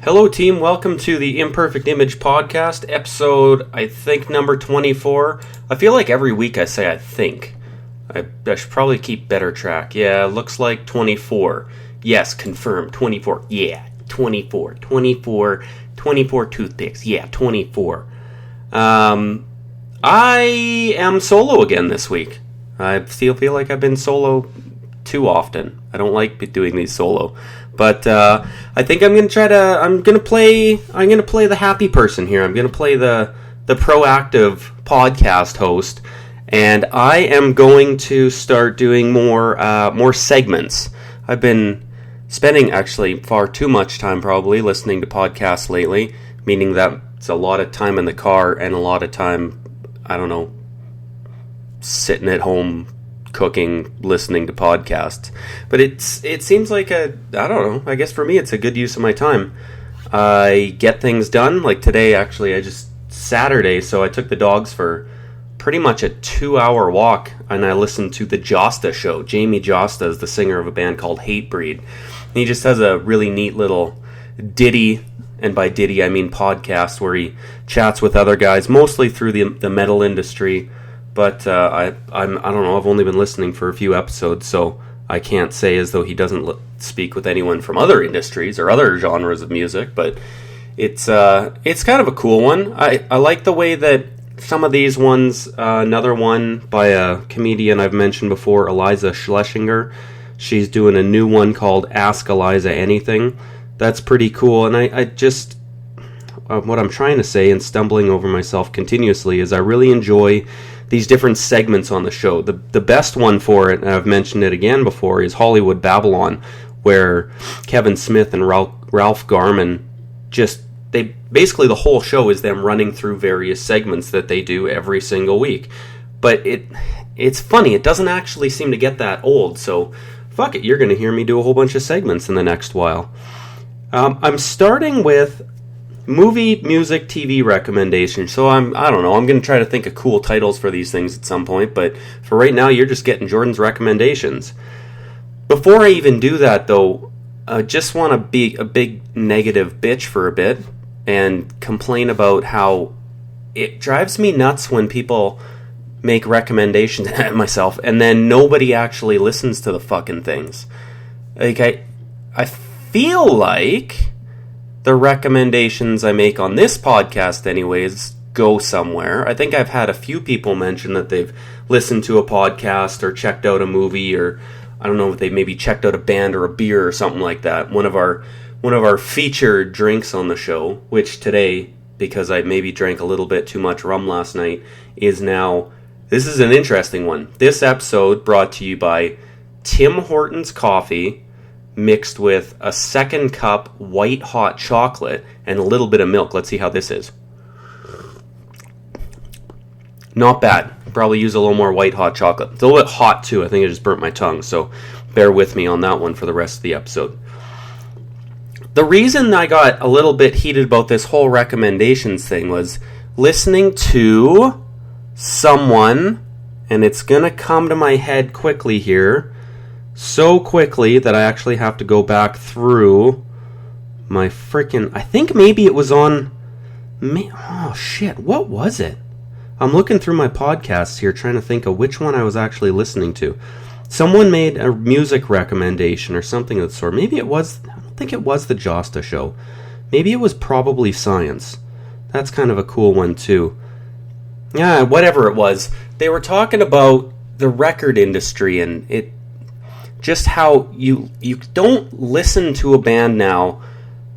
Hello, team. Welcome to the Imperfect Image podcast, episode, I think, number 24. I feel like every week I say I think. I should probably keep better track. Yeah, looks like 24. Yes, confirmed. 24. Yeah, 24. 24 toothpicks. Yeah, 24. I am solo again this week. I still feel like I've been solo too often. I don't like doing these solo. But I think I'm gonna play the happy person here. I'm gonna play the proactive podcast host, and I am going to start doing more segments. I've been spending actually far too much time probably listening to podcasts lately, meaning that it's a lot of time in the car and a lot of time, I don't know, sitting at home cooking, listening to podcasts. But it seems like I don't know, I guess for me it's a good use of my time. I get things done. Like today, actually, Saturday, so I took the dogs for pretty much a 2-hour walk, and I listened to the Josta show. Jamie Josta is the singer of a band called Hatebreed. And he just has a really neat little ditty, and by ditty I mean podcast, where he chats with other guys, mostly through the metal industry. But I don't know, I've only been listening for a few episodes, so I can't say as though he doesn't speak with anyone from other industries or other genres of music, but it's kind of a cool one. I like the way that some of these ones, another one by a comedian I've mentioned before, Iliza Schlesinger, she's doing a new one called Ask Eliza Anything. That's pretty cool, and I just, what I'm trying to say and stumbling over myself continuously is I really enjoy these different segments on the show. The best one for it, and I've mentioned it again before, is Hollywood Babylon, where Kevin Smith and Ralph Garman basically the whole show is them running through various segments that they do every single week. But it's funny, it doesn't actually seem to get that old, so fuck it, you're going to hear me do a whole bunch of segments in the next while. I'm starting with movie, music, TV recommendations. So I don't know, I'm going to try to think of cool titles for these things at some point, but for right now, you're just getting Jordan's recommendations. Before I even do that, though, I just want to be a big negative bitch for a bit and complain about how it drives me nuts when people make recommendations, myself, and then nobody actually listens to the fucking things. Like, I feel like the recommendations I make on this podcast anyways go somewhere. I think I've had a few people mention that they've listened to a podcast or checked out a movie, or I don't know if they maybe checked out a band or a beer or something like that. One of our featured drinks on the show, which today, because I maybe drank a little bit too much rum last night, is now, this is an interesting one. This episode brought to you by Tim Hortons Coffee, mixed with a second cup white hot chocolate and a little bit of milk. Let's see how this is. Not bad. Probably use a little more white hot chocolate. It's a little bit hot too. I think I just burnt my tongue, so bear with me on that one for the rest of the episode. The reason I got a little bit heated about this whole recommendations thing was listening to someone, and it's gonna come to my head quickly here, so quickly that I actually have to go back through my freaking, I think maybe it was on, oh shit, what was it? I'm looking through my podcasts here trying to think of which one I was actually listening to. Someone made a music recommendation or something of the sort. Maybe it was, I don't think it was the Josta show. Maybe it was Probably Science. That's kind of a cool one too. Yeah, whatever it was. They were talking about the record industry and just how you don't listen to a band now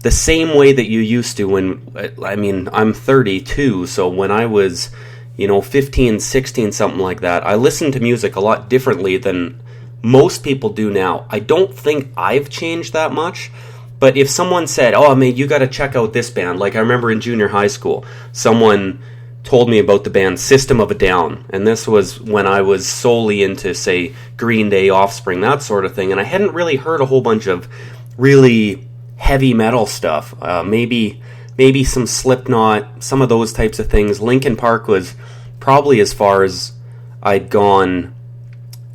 the same way that you used to when, I mean, I'm 32, so when I was, 15, 16, something like that, I listened to music a lot differently than most people do now. I don't think I've changed that much, but if someone said, oh, man, you got to check out this band, like I remember in junior high school, someone told me about the band System of a Down, and this was when I was solely into, say, Green Day, Offspring, that sort of thing, and I hadn't really heard a whole bunch of really heavy metal stuff. Maybe some Slipknot, some of those types of things. Linkin Park was probably as far as I'd gone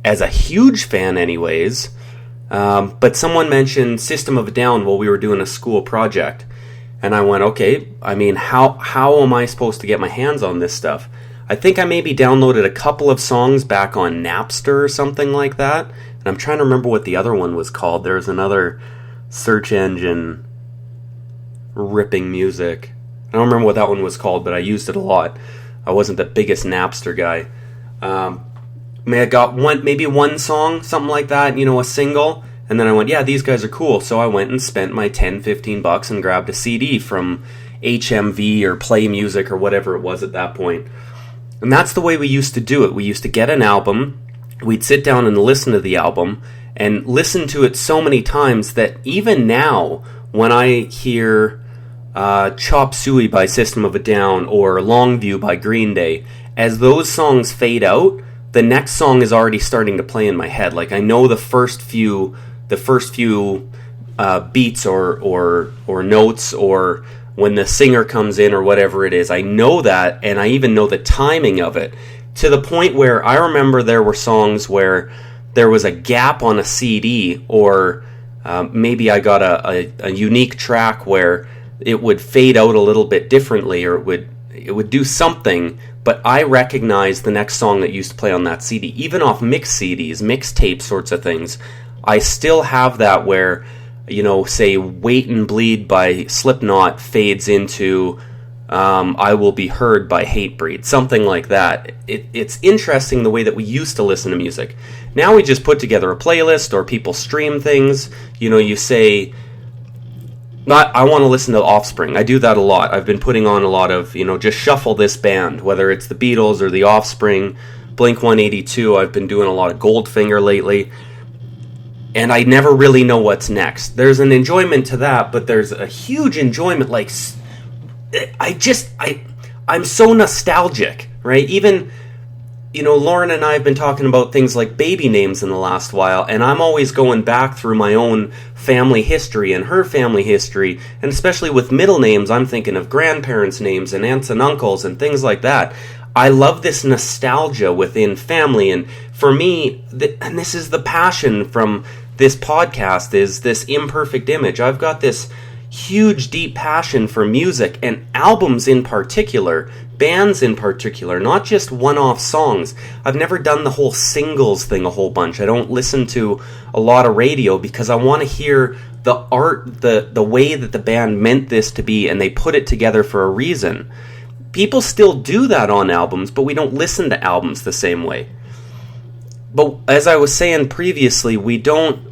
as a huge fan anyways, but someone mentioned System of a Down while we were doing a school project, And I went, okay, I mean, how am I supposed to get my hands on this stuff? I think I maybe downloaded a couple of songs back on Napster or something like that. And I'm trying to remember what the other one was called. There's another search engine ripping music. I don't remember what that one was called, but I used it a lot. I wasn't the biggest Napster guy. I got maybe one song, something like that, a single. And then I went, yeah, these guys are cool. So I went and spent my $10-15 and grabbed a CD from HMV or Play Music or whatever it was at that point. And that's the way we used to do it. We used to get an album, we'd sit down and listen to the album, and listen to it so many times that even now, when I hear Chop Suey by System of a Down or Longview by Green Day, as those songs fade out, the next song is already starting to play in my head. Like, I know the first few beats or notes, or when the singer comes in or whatever it is. I know that, and I even know the timing of it, to the point where I remember there were songs where there was a gap on a CD, or maybe I got a unique track where it would fade out a little bit differently, or it would do something, but I recognized the next song that used to play on that CD. Even off mix CDs, mixtape sorts of things, I still have that where, say Wait and Bleed by Slipknot fades into I Will Be Heard by Hatebreed, something like that. It's interesting the way that we used to listen to music. Now we just put together a playlist, or people stream things. You say, I want to listen to Offspring. I do that a lot. I've been putting on a lot of, just shuffle this band, whether it's the Beatles or the Offspring, Blink-182. I've been doing a lot of Goldfinger lately. And I never really know what's next. There's an enjoyment to that, but there's a huge enjoyment, like, I'm so nostalgic, right? Even, Lauren and I have been talking about things like baby names in the last while, and I'm always going back through my own family history and her family history, and especially with middle names, I'm thinking of grandparents' names and aunts and uncles and things like that. I love this nostalgia within family, and for me, and this is the passion from this podcast, is this imperfect image. I've got this huge, deep passion for music, and albums in particular, bands in particular, not just one-off songs. I've never done the whole singles thing a whole bunch. I don't listen to a lot of radio because I want to hear the art, the way that the band meant this to be, and they put it together for a reason. People still do that on albums, but we don't listen to albums the same way. But as I was saying previously, we don't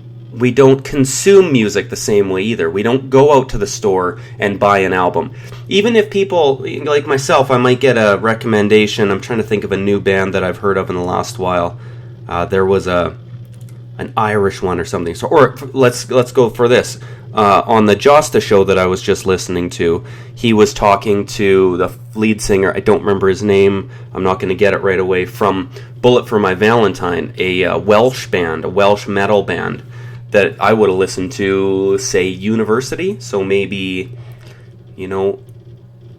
consume music the same way either. We don't go out to the store and buy an album. Even if people, like myself, I might get a recommendation. I'm trying to think of a new band that I've heard of in the last while. There was an Irish one or something. So, or let's go for this. On the Josta show that I was just listening to, he was talking to the lead singer, I don't remember his name, I'm not going to get it right away, from Bullet for My Valentine, a Welsh band, a Welsh metal band that I would have listened to, say, university. So maybe, I don't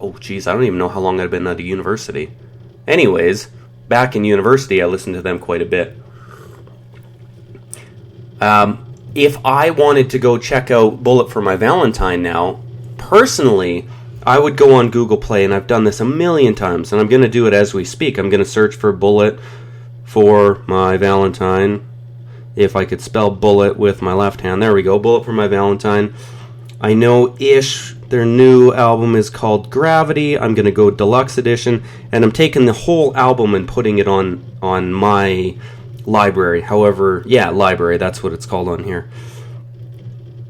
even know how long I've been at a university. Anyways, back in university, I listened to them quite a bit. If I wanted to go check out Bullet for My Valentine now, personally, I would go on Google Play, and I've done this a million times, and I'm going to do it as we speak. I'm going to search for Bullet for My Valentine. If I could spell bullet with my left hand. There we go, Bullet for My Valentine. I know Ish, their new album is called Gravity. I'm going to go deluxe edition, and I'm taking the whole album and putting it on my library. However, library, that's what it's called on here.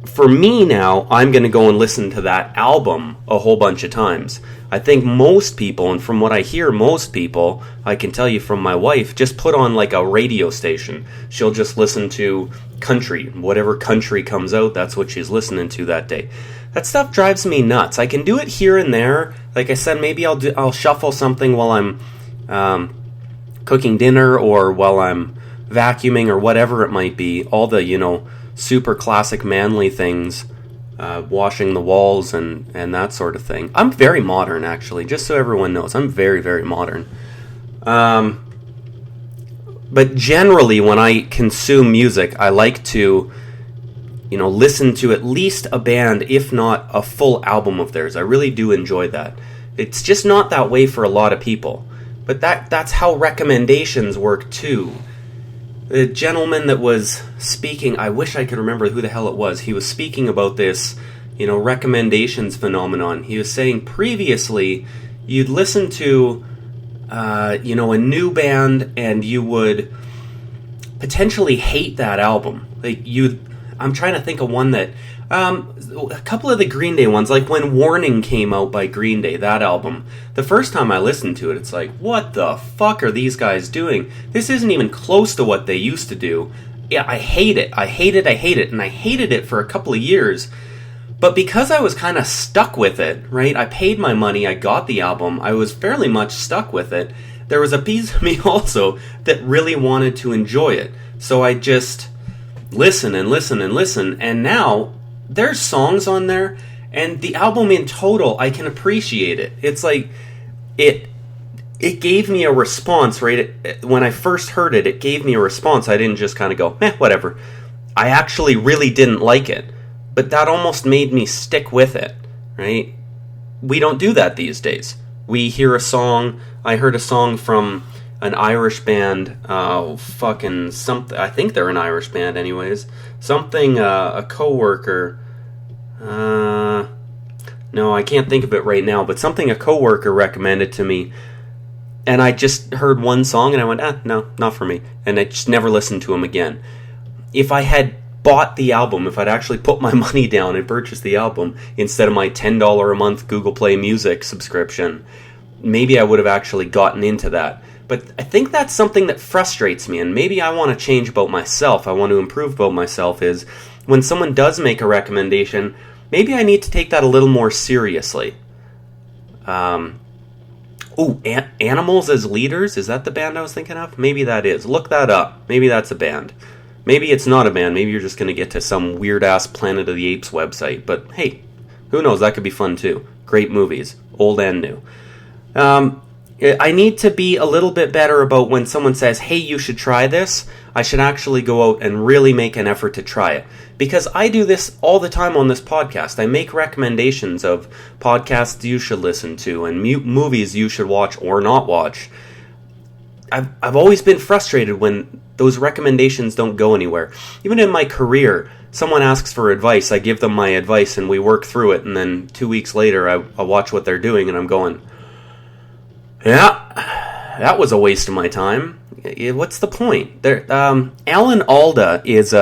For me now, I'm going to go and listen to that album a whole bunch of times. I think most people, and from what I hear, most people, I can tell you from my wife, just put on like a radio station. She'll just listen to country. Whatever country comes out, that's what she's listening to that day. That stuff drives me nuts. I can do it here and there. Like I said, maybe I'll shuffle something while I'm cooking dinner, or while I'm vacuuming, or whatever it might be. All the, super classic manly things, washing the walls and that sort of thing. I'm very modern, actually, just so everyone knows. I'm very, very modern. But generally, when I consume music, I like to listen to at least a band, if not a full album of theirs. I really do enjoy that. It's just not that way for a lot of people. But that's how recommendations work too. The gentleman that was speaking, I wish I could remember who the hell it was. He was speaking about this, recommendations phenomenon. He was saying previously you'd listen to, a new band and you would potentially hate that album. I'm trying to think of one that, a couple of the Green Day ones, like when Warning came out by Green Day, that album. The first time I listened to it, it's like, what the fuck are these guys doing? This isn't even close to what they used to do. Yeah, I hate it. I hate it. And I hated it for a couple of years. But because I was kind of stuck with it, right? I paid my money, I got the album, I was fairly much stuck with it. There was a piece of me also that really wanted to enjoy it. So I just listen, and now there's songs on there, and the album in total, I can appreciate it. It's like, it gave me a response, right? When I first heard it, it gave me a response. I didn't just kind of go, whatever. I actually really didn't like it. But that almost made me stick with it, right? We don't do that these days. We hear a song. I heard a song from an Irish band. Something. I think they're an Irish band, anyways. Something. A coworker. No, I can't think of it right now. But something a coworker recommended to me, and I just heard one song and I went, no, not for me, and I just never listened to them again. If I had bought the album, if I'd actually put my money down and purchased the album instead of my $10 a month Google Play Music subscription, maybe I would have actually gotten into that. But I think that's something that frustrates me, and maybe I want to change about myself, I want to improve about myself, is when someone does make a recommendation, maybe I need to take that a little more seriously. Animals as Leaders, is that the band I was thinking of? Maybe that is. Look that up. Maybe that's a band. Maybe it's not a band. Maybe you're just going to get to some weird-ass Planet of the Apes website. But hey, who knows? That could be fun too. Great movies, old and new. I need to be a little bit better about when someone says, hey, you should try this. I should actually go out and really make an effort to try it. Because I do this all the time on this podcast. I make recommendations of podcasts you should listen to and movies you should watch or not watch. I've always been frustrated when those recommendations don't go anywhere. Even in my career, someone asks for advice, I give them my advice and we work through it, and then 2 weeks later I watch what they're doing and I'm going, yeah, that was a waste of my time. What's the point? Alan Alda is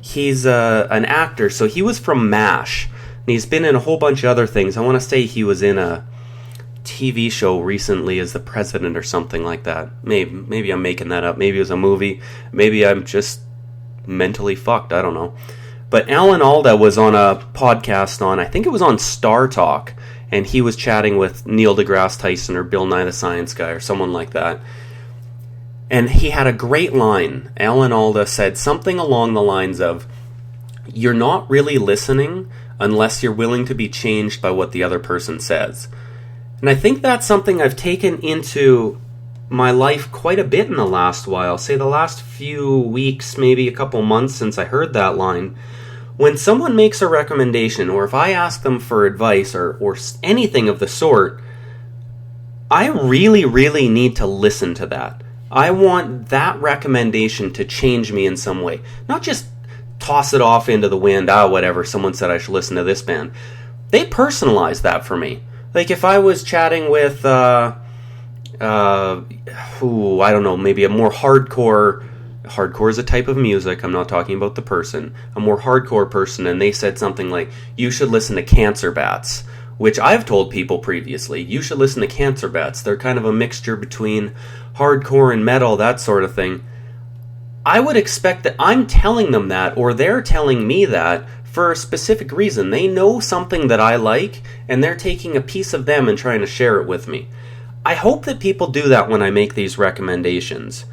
he's an actor, so he was from MASH, and he's been in a whole bunch of other things. I want to say he was in a TV show recently as the president or something like that. Maybe I'm making that up. Maybe it was a movie. Maybe I'm just mentally fucked. I don't know. But Alan Alda was on a podcast I think it was on Star Talk, and he was chatting with Neil deGrasse Tyson or Bill Nye the Science Guy or someone like that. And he had a great line. Alan Alda said something along the lines of, you're not really listening unless you're willing to be changed by what the other person says. And I think that's something I've taken into my life quite a bit in the last while. Say the last few weeks, maybe a couple months since I heard that line. When someone makes a recommendation, or if I ask them for advice or anything of the sort, I really, really need to listen to that. I want that recommendation to change me in some way. Not just toss it off into the wind, whatever, someone said I should listen to this band. They personalize that for me. Like if I was chatting with, I don't know, maybe a more hardcore is a type of music, I'm not talking about the person, a more hardcore person, and they said something like, you should listen to Cancer Bats, which I've told people previously, you should listen to Cancer Bats. They're kind of a mixture between hardcore and metal, that sort of thing. I would expect that I'm telling them that, or they're telling me that, for a specific reason. They know something that I like, and they're taking a piece of them and trying to share it with me. I hope that people do that when I make these recommendations.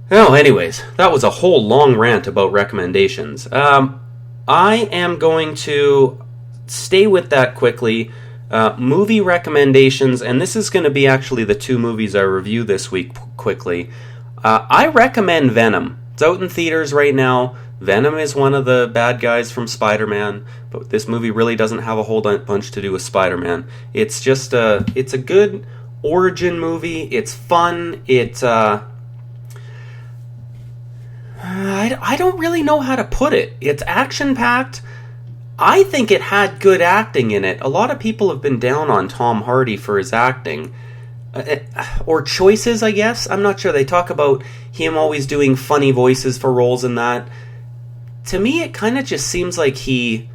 Well, anyways, that was a whole long rant about recommendations. I am going to stay with that quickly. Movie recommendations, and this is going to be actually the 2 movies I review this week quickly. I recommend Venom. It's out in theaters right now. Venom is one of the bad guys from Spider-Man, but this movie really doesn't have a whole bunch to do with Spider-Man. It's just it's a good origin movie. It's fun. I don't really know how to put it. It's action-packed. I think it had good acting in it. A lot of people have been down on Tom Hardy for his acting. Or choices, I guess. I'm not sure. They talk about him always doing funny voices for roles in that. To me, it kind of just seems like he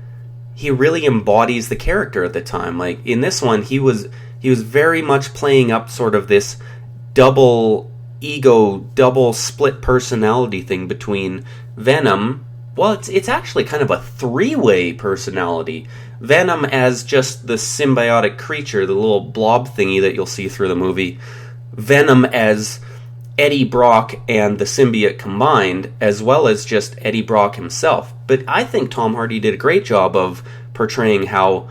really embodies the character at the time. Like, in this one, he was very much playing up sort of this double ego, double split personality thing between Venom. Well, it's actually kind of a three-way personality. Venom as just the symbiotic creature, the little blob thingy that you'll see through the movie. Venom as Eddie Brock and the symbiote combined, as well as just Eddie Brock himself. But I think Tom Hardy did a great job of portraying how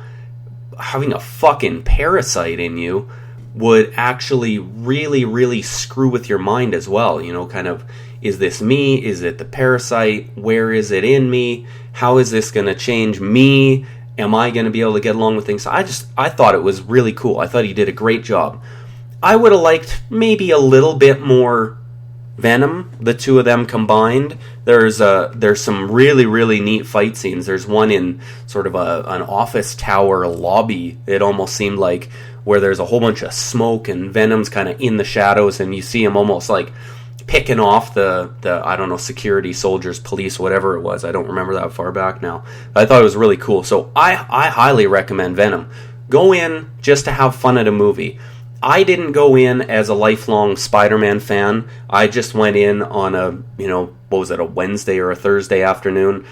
having a fucking parasite in you would actually really, really screw with your mind as well. You know, kind of, is this me? Is it the parasite? Where is it in me? How is this going to change me? Am I going to be able to get along with things? I thought it was really cool. I thought he did a great job. I would have liked maybe a little bit more Venom, the two of them combined. There's some really, really neat fight scenes. There's one in sort of an office tower lobby, it almost seemed like, where there's a whole bunch of smoke and Venom's kind of in the shadows, and you see him almost like picking off the I don't know, security, soldiers, police, whatever it was. I don't remember that far back now. I thought it was really cool. So I highly recommend Venom. Go in just to have fun at a movie. I didn't go in as a lifelong Spider-Man fan. I just went in on a Wednesday or a Thursday afternoon,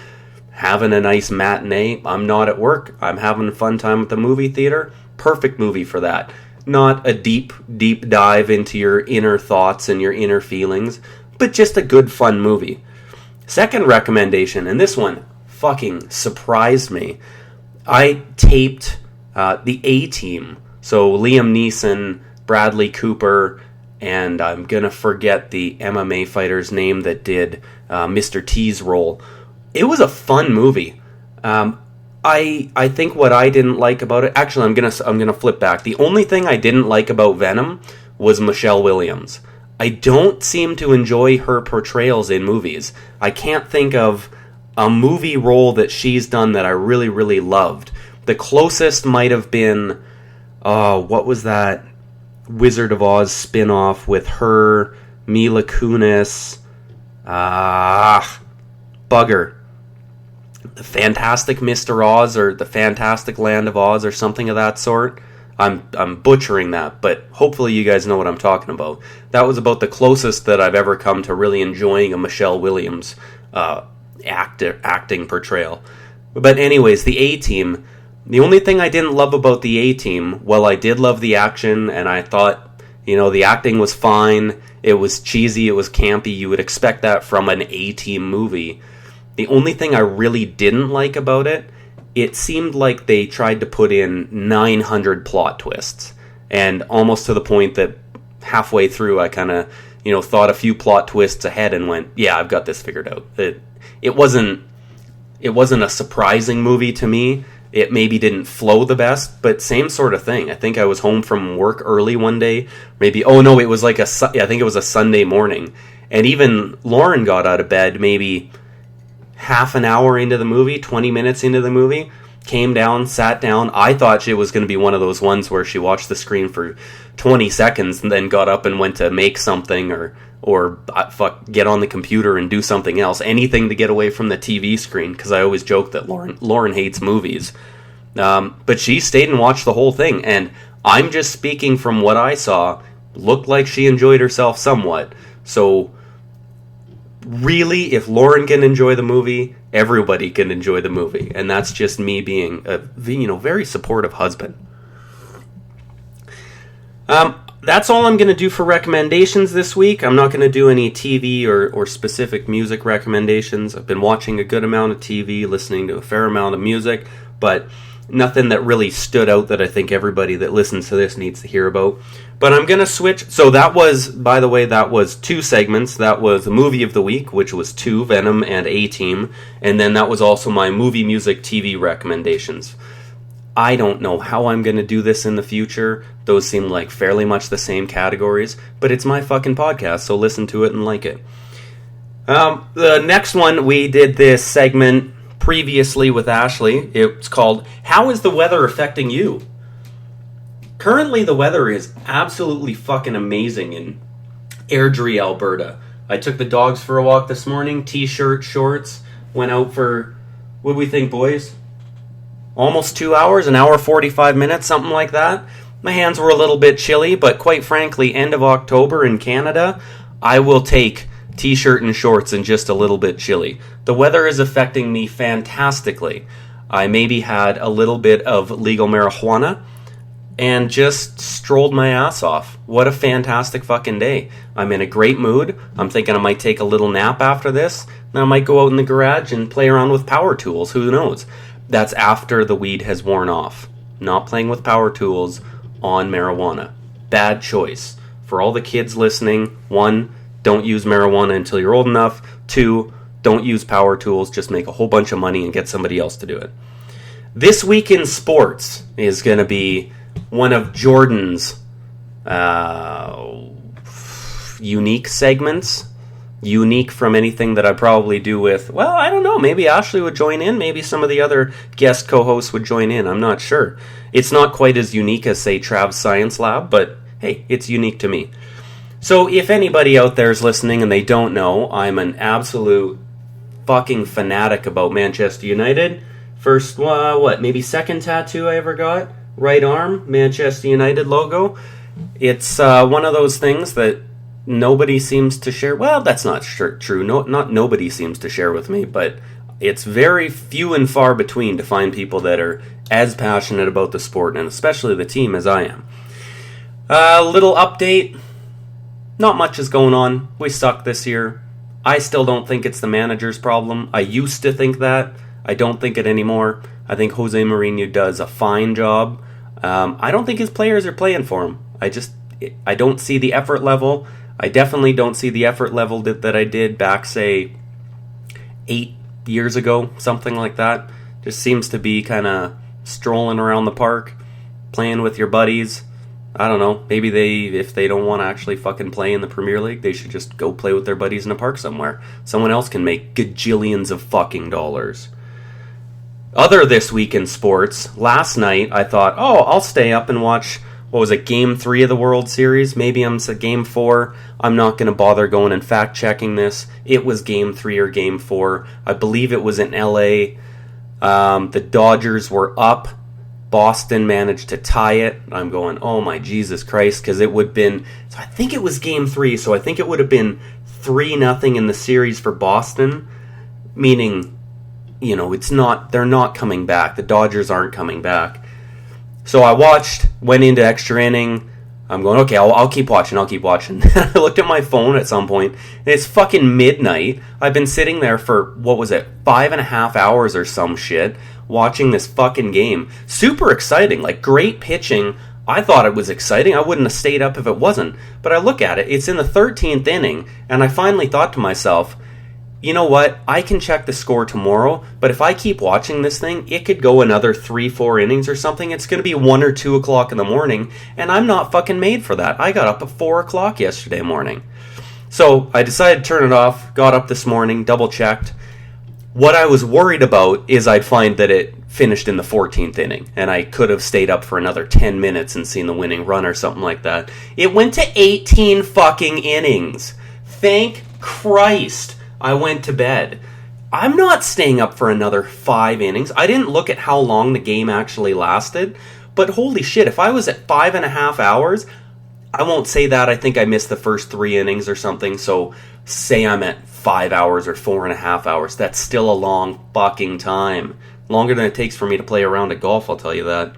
having a nice matinee. I'm not at work. I'm having a fun time at the movie theater. Perfect movie for that. Not a deep, deep dive into your inner thoughts and your inner feelings, but just a good, fun movie. Second recommendation, and this one fucking surprised me. I taped the A-Team. So Liam Neeson, Bradley Cooper, and I'm going to forget the MMA fighter's name that did Mr. T's role. It was a fun movie. I think what I didn't like about it... Actually, I'm gonna flip back. The only thing I didn't like about Venom was Michelle Williams. I don't seem to enjoy her portrayals in movies. I can't think of a movie role that she's done that I really, really loved. The closest might have been... what was that Wizard of Oz spin-off with her, Mila Kunis, bugger. The Fantastic Mr. Oz or the Fantastic Land of Oz or something of that sort. I'm butchering that, but hopefully you guys know what I'm talking about. That was about the closest that I've ever come to really enjoying a Michelle Williams acting portrayal. But anyways, the A-Team... The only thing I didn't love about the A-Team, well, I did love the action, and I thought, the acting was fine, it was cheesy, it was campy, you would expect that from an A-Team movie. The only thing I really didn't like about it, it seemed like they tried to put in 900 plot twists, and almost to the point that halfway through I kind of, thought a few plot twists ahead and went, yeah, I've got this figured out. It wasn't a surprising movie to me. It maybe didn't flow the best, but same sort of thing. I think I was home from work early one day. Maybe, it was like I think it was a Sunday morning. And even Lauren got out of bed maybe half an hour into the movie, 20 minutes into the movie, came down, sat down. I thought it was going to be one of those ones where she watched the screen for 20 seconds and then got up and went to make something or get on the computer and do something else. Anything to get away from the TV screen, because I always joke that Lauren hates movies. But she stayed and watched the whole thing, and I'm just speaking from what I saw. Looked like she enjoyed herself somewhat. So, really, if Lauren can enjoy the movie, everybody can enjoy the movie. And that's just me being a very supportive husband. That's all I'm going to do for recommendations this week. I'm not going to do any TV or specific music recommendations. I've been watching a good amount of TV, listening to a fair amount of music, but Nothing that really stood out that I think everybody that listens to this needs to hear about. But I'm going to switch. So that was, by the way, that was 2 segments. That was the movie of the week, which was 2, Venom and A-Team. And then that was also my movie, music, TV recommendations. I don't know how I'm going to do this in the future. Those seem like fairly much the same categories. But it's my fucking podcast, so listen to it and like it. The next one, we did this segment previously with Ashley. It's called, How is the Weather Affecting You? Currently, the weather is absolutely fucking amazing in Airdrie, Alberta. I took the dogs for a walk this morning, t-shirt, shorts, went out for, what do we think, boys? Almost 2 hours, an hour 45 minutes, something like that. My hands were a little bit chilly, but quite frankly, end of October in Canada, I will take t-shirt and shorts and just a little bit chilly. The weather is affecting me fantastically. I maybe had a little bit of legal marijuana and just strolled my ass off. What a fantastic fucking day. I'm in a great mood. I'm thinking I might take a little nap after this. Then I might go out in the garage and play around with power tools. Who knows? That's after the weed has worn off. Not playing with power tools on marijuana. Bad choice. For all the kids listening, 1, don't use marijuana until you're old enough. 2, don't use power tools. Just make a whole bunch of money and get somebody else to do it. This Week in Sports is going to be one of Jordan's unique segments. Unique from anything that I probably do with, well, I don't know, maybe Ashley would join in, maybe some of the other guest co-hosts would join in, I'm not sure. It's not quite as unique as, say, Trav's Science Lab, but hey, it's unique to me. So if anybody out there is listening and they don't know, I'm an absolute fucking fanatic about Manchester United. First, maybe second tattoo I ever got? Right arm, Manchester United logo. It's one of those things that nobody seems to share. Well, that's not true. No, not nobody seems to share with me, but it's very few and far between to find people that are as passionate about the sport, and especially the team, as I am. Little update. Not much is going on. We suck this year. I still don't think it's the manager's problem. I used to think that. I don't think it anymore. I think Jose Mourinho does a fine job. I don't think his players are playing for him. I don't see the effort level. I definitely don't see the effort level that I did back, say, 8 years ago, something like that. Just seems to be kind of strolling around the park, playing with your buddies. I don't know, maybe if they don't want to actually fucking play in the Premier League, they should just go play with their buddies in a park somewhere. Someone else can make gajillions of fucking dollars. Other This Week in Sports, last night I thought, I'll stay up and watch, Game 3 of the World Series? Maybe I'm at Game 4. I'm not going to bother going and fact-checking this. It was Game 3 or Game 4. I believe it was in L.A. The Dodgers were up. Boston managed to tie it. I'm going, oh my Jesus Christ, because it would have been, so I think it was Game 3, so I think it would have been 3-0 in the series for Boston, meaning, they're not coming back. The Dodgers aren't coming back. So I went into extra inning. I'm going, okay, I'll keep watching. I looked at my phone at some point, and it's fucking midnight. I've been sitting there for, 5.5 hours or some shit, watching this fucking game. Super exciting, great pitching. I thought it was exciting. I wouldn't have stayed up if it wasn't. But I look at it, it's in the 13th inning, and I finally thought to myself, you know what, I can check the score tomorrow, but if I keep watching this thing, it could go another 3-4 innings or something. It's going to be 1 or 2 o'clock in the morning, and I'm not fucking made for that. I got up at 4 o'clock yesterday morning. So I decided to turn it off, got up this morning, double-checked. What I was worried about is I'd find that it finished in the 14th inning, and I could have stayed up for another 10 minutes and seen the winning run or something like that. It went to 18 fucking innings. Thank Christ I went to bed. I'm not staying up for another 5 innings. I didn't look at how long the game actually lasted, but holy shit, if I was at 5.5 hours, I won't say that. I think I missed the first 3 innings or something, so say I'm at 5 hours or 4.5 hours. That's still a long fucking time. Longer than it takes for me to play a round of golf, I'll tell you that.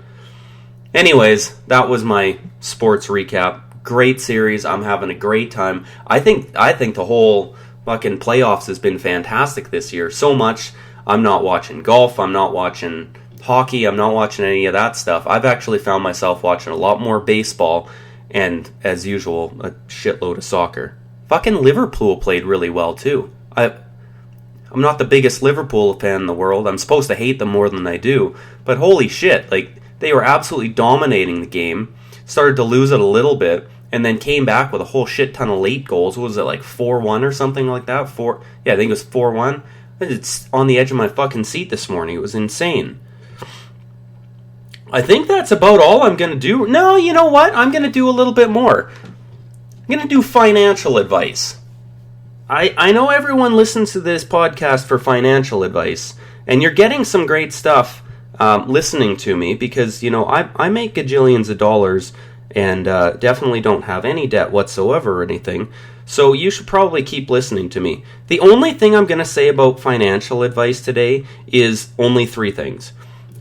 Anyways, that was my sports recap. Great series. I'm having a great time. I think the whole fucking playoffs has been fantastic this year. So much. I'm not watching golf. I'm not watching hockey. I'm not watching any of that stuff. I've actually found myself watching a lot more baseball and, as usual, a shitload of soccer. Fucking Liverpool played really well, too. I'm not the biggest Liverpool fan in the world. I'm supposed to hate them more than I do. But holy shit, like, they were absolutely dominating the game. Started to lose it a little bit, and then came back with a whole shit ton of late goals. What was it, like 4-1 or something like that? I think it was 4-1. It's on the edge of my fucking seat this morning. It was insane. I think that's about all I'm going to do. No, you know what? I'm going to do a little bit more. I'm going to do financial advice. I know everyone listens to this podcast for financial advice, and you're getting some great stuff listening to me because, you know, I make gajillions of dollars and definitely don't have any debt whatsoever or anything, so you should probably keep listening to me. The only thing I'm going to say about financial advice today is only 3 things.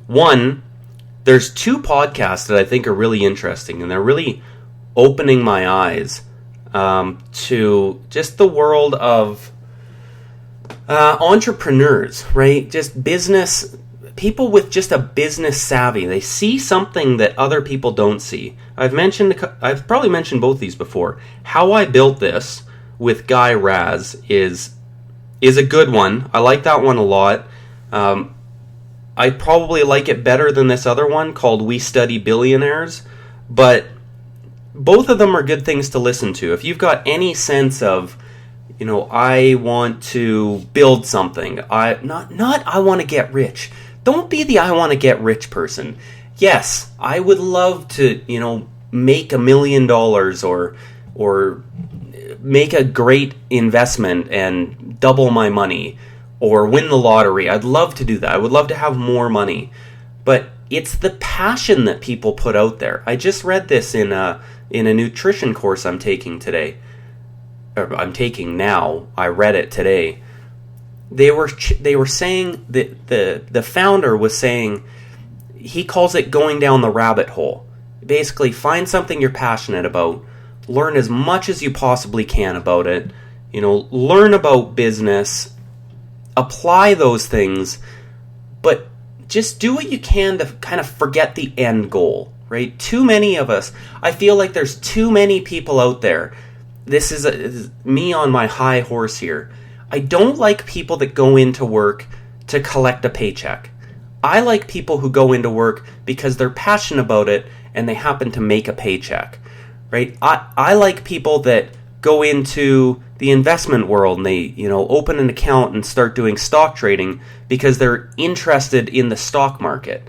One, there's 2 podcasts that I think are really interesting, and they're really opening my eyes to just the world of entrepreneurs, right? Just business, people with just a business savvy. They see something that other people don't see. I've probably mentioned both these before. How I Built This with Guy Raz is a good one. I like that one a lot. I probably like it better than this other one called We Study Billionaires, but both of them are good things to listen to. If you've got any sense of, you know, I want to build something, I want to get rich. Don't be the I want to get rich person. Yes, I would love to, you know, make $1 million or make a great investment and double my money or win the lottery. I'd love to do that. I would love to have more money. But it's the passion that people put out there. I just read this in a nutrition course I'm taking today. Or I'm taking now. I read it today. They were saying that the founder was saying, he calls it going down the rabbit hole. Basically, find something you're passionate about, learn as much as you possibly can about it, you know, learn about business, apply those things, but just do what you can to kind of forget the end goal, right? Too many of us, I feel like there's too many people out there. This is me on my high horse here. I don't like people that go into work to collect a paycheck. I like people who go into work because they're passionate about it and they happen to make a paycheck, right? I like people that go into the investment world and they, you know, open an account and start doing stock trading because they're interested in the stock market.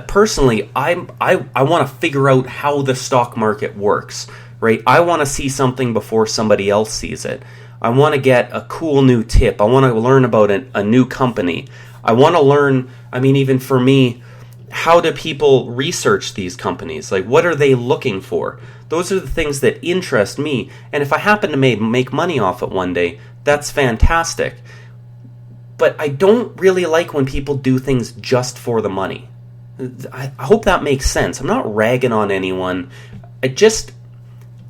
Personally, I want to figure out how the stock market works, right? I want to see something before somebody else sees it. I want to get a cool new tip. I want to learn about a new company. I want to learn, I mean, even for me, how do people research these companies? Like, what are they looking for? Those are the things that interest me. And if I happen to make money off it one day, that's fantastic. But I don't really like when people do things just for the money. I hope that makes sense. I'm not ragging on anyone.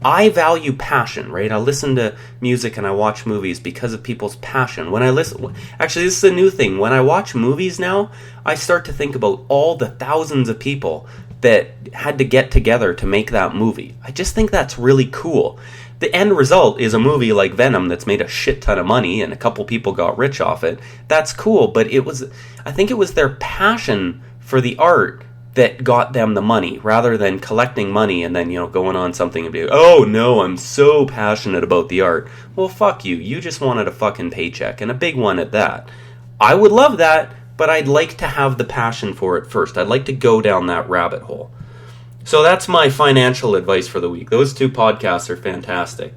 I value passion, right? I listen to music and I watch movies because of people's passion. Actually, this is a new thing. When I watch movies now, I start to think about all the thousands of people that had to get together to make that movie. I just think that's really cool. The end result is a movie like Venom that's made a shit ton of money and a couple people got rich off it. That's cool, but I think it was their passion for the art that got them the money, rather than collecting money and then, you know, going on something and be like, oh no, I'm so passionate about the art. Well, fuck you. You just wanted a fucking paycheck, and a big one at that. I would love that, but I'd like to have the passion for it first. I'd like to go down that rabbit hole. So that's my financial advice for the week. Those 2 podcasts are fantastic.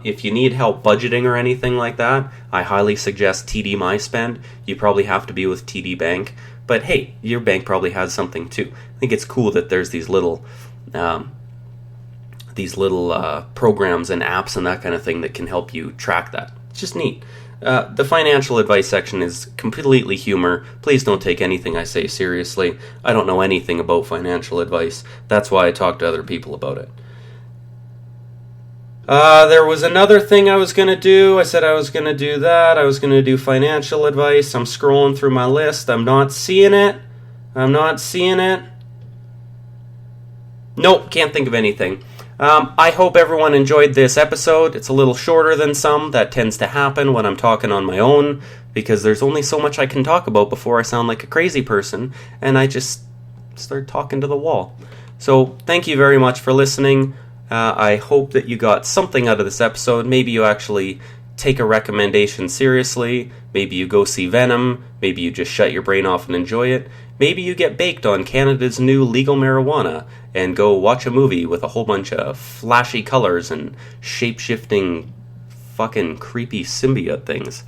If you need help budgeting or anything like that, I highly suggest TD MySpend. You probably have to be with TD Bank. But hey, your bank probably has something too. I think it's cool that there's these little programs and apps and that kind of thing that can help you track that. It's just neat. The financial advice section is completely humor. Please don't take anything I say seriously. I don't know anything about financial advice. That's why I talk to other people about it. There was another thing I was going to do. I said I was going to do that. I was going to do financial advice. I'm scrolling through my list. I'm not seeing it. I'm not seeing it. Nope, can't think of anything. I hope everyone enjoyed this episode. It's a little shorter than some. That tends to happen when I'm talking on my own, because there's only so much I can talk about before I sound like a crazy person, and I just start talking to the wall. So, thank you very much for listening. I hope that you got something out of this episode. Maybe you actually take a recommendation seriously. Maybe you go see Venom. Maybe you just shut your brain off and enjoy it. Maybe you get baked on Canada's new legal marijuana and go watch a movie with a whole bunch of flashy colors and shape-shifting fucking creepy symbiote things.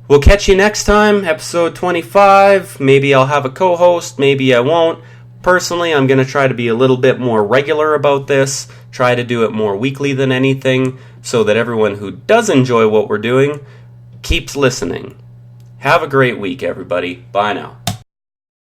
We'll catch you next time, episode 25. Maybe I'll have a co-host, maybe I won't. Personally, I'm going to try to be a little bit more regular about this, try to do it more weekly than anything, so that everyone who does enjoy what we're doing keeps listening. Have a great week, everybody. Bye now.